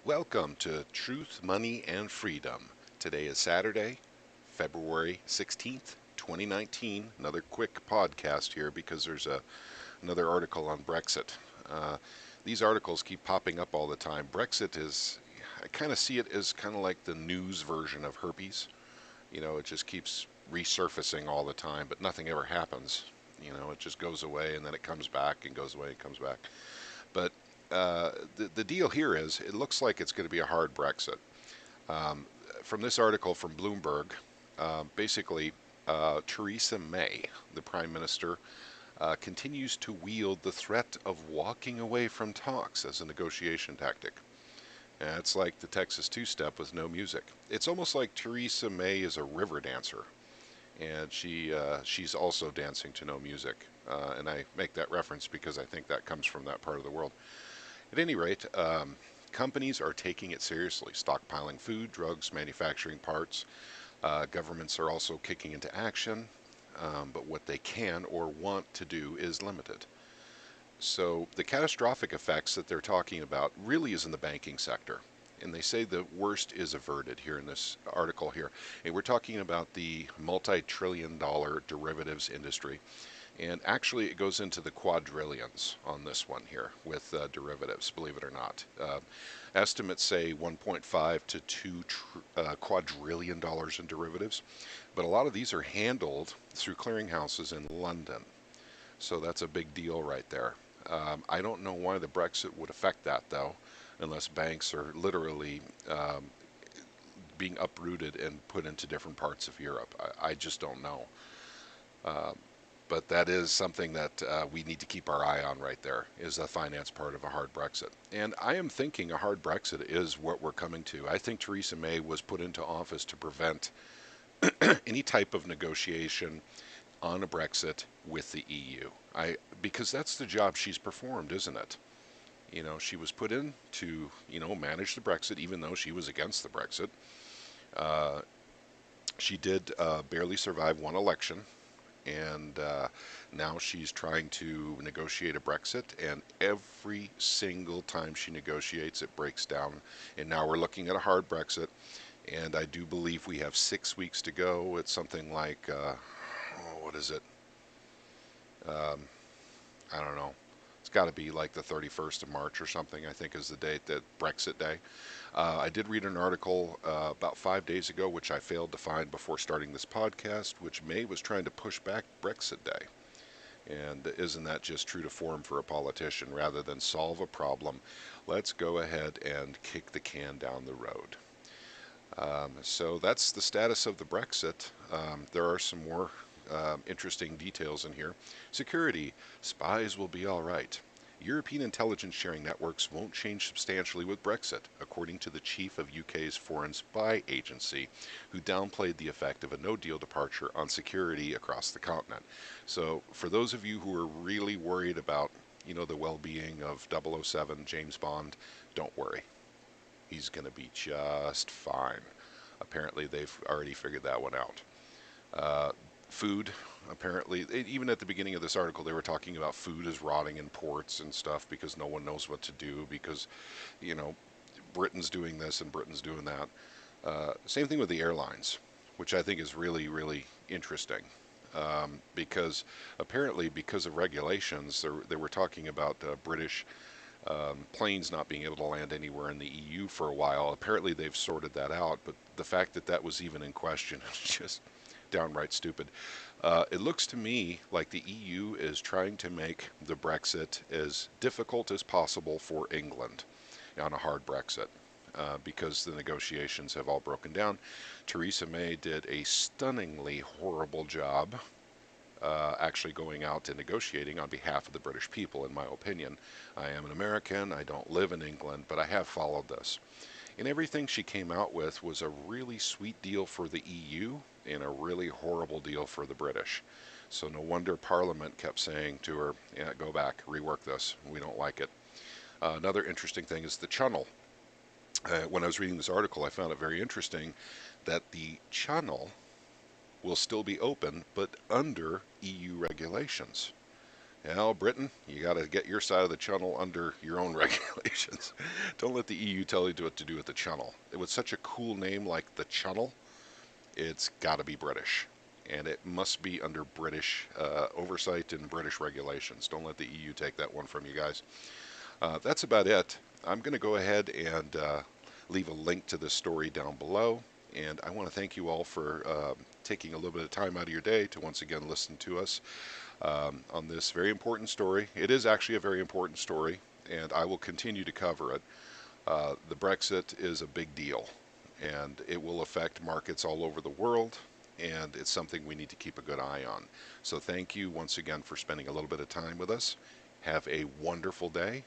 Welcome to Truth, Money, and Freedom. Today is Saturday, February 16th, 2019. Another quick podcast here because there's another article on Brexit. Uh, these articles keep popping up all the time. Brexit is, I kind of see it as kind of like the news version of herpes. It just keeps resurfacing all the time, but nothing ever happens. It just goes away and then it comes back and goes away and comes back. But the deal here is it looks like it's going to be a hard Brexit. Um, from this article from Bloomberg, basically, Theresa May, the Prime Minister, continues to wield the threat of walking away from talks as a negotiation tactic. And it's like the Texas two-step with no music. It's almost like Theresa May is a river dancer, and she's also dancing to no music. And I make that reference because I think that comes from that part of the world. At any rate, companies are taking it seriously, stockpiling food, drugs, manufacturing parts. Governments are also kicking into action, but what they can or want to do is limited. So the catastrophic effects that they're talking about really is in the banking sector. And they say the worst is averted here in this article here. And we're talking about the multi-trillion dollar derivatives industry. And actually, it goes into the quadrillions on this one here with derivatives, believe it or not. Estimates say 1.5 to 2 quadrillion dollars in derivatives, but a lot of these are handled through clearinghouses in London. So that's a big deal right there. I don't know why the Brexit would affect that, though, unless banks are literally being uprooted and put into different parts of Europe. I just don't know. Uh, but that is something that we need to keep our eye on right there, is the finance part of a hard Brexit. And I am thinking a hard Brexit is what we're coming to. I think Theresa May was put into office to prevent any type of negotiation on a Brexit with the EU. Because that's the job she's performed, isn't it? She was put in to, manage the Brexit, even though she was against the Brexit. Uh, she did barely survive one election, and now she's trying to negotiate a Brexit, and every single time she negotiates, it breaks down. And now we're looking at a hard Brexit, and I do believe we have 6 weeks to go. It's something like, what is it? Um, I don't know. It's got to be like the 31st of March or something, I think is the date, that Brexit Day. I did read an article about 5 days ago, which I failed to find before starting this podcast, which May was trying to push back Brexit Day. And isn't that just true to form for a politician? Rather than solve a problem, let's go ahead and kick the can down the road. So that's the status of the Brexit. There are some more interesting details in here. Security. Spies will be all right. European intelligence sharing networks won't change substantially with Brexit, according to the chief of UK's Foreign Spy Agency, who downplayed the effect of a no-deal departure on security across the continent. So for those of you who are really worried about, the well-being of 007 James Bond, don't worry. He's going to be just fine. Apparently, they've already figured that one out. Uh, Food, apparently, even at the beginning of this article, they were talking about food is rotting in ports and stuff because no one knows what to do because, you know, Britain's doing this and Britain's doing that. Same thing with the airlines, which I think is really, really interesting. Because apparently, because of regulations, they were talking about British planes not being able to land anywhere in the EU for a while. Apparently, they've sorted that out, but the fact that that was even in question is just downright stupid. It looks to me like the EU is trying to make the Brexit as difficult as possible for England on a hard Brexit. Because the negotiations have all broken down. Theresa May did a stunningly horrible job actually going out and negotiating on behalf of the British people, in my opinion. I am an American, I don't live in England, but I have followed this. And everything she came out with was a really sweet deal for the EU and a really horrible deal for the British. So no wonder Parliament kept saying to her, yeah, go back, rework this, we don't like it. Another interesting thing is the channel. When I was reading this article, I found it very interesting that the channel will still be open, but under EU regulations. Well, Britain, you got to get your side of the channel under your own regulations. Don't let the EU tell you what to do with the channel. With such a cool name like the channel, it's got to be British. And it must be under British oversight and British regulations. Don't let the EU take that one from you guys. That's about it. I'm going to go ahead and leave a link to this story down below. And I want to thank you all for taking a little bit of time out of your day to once again listen to us on this very important story. It is actually a very important story, and I will continue to cover it. The Brexit is a big deal, and it will affect markets all over the world, and it's something we need to keep a good eye on. So thank you once again for spending a little bit of time with us. Have a wonderful day,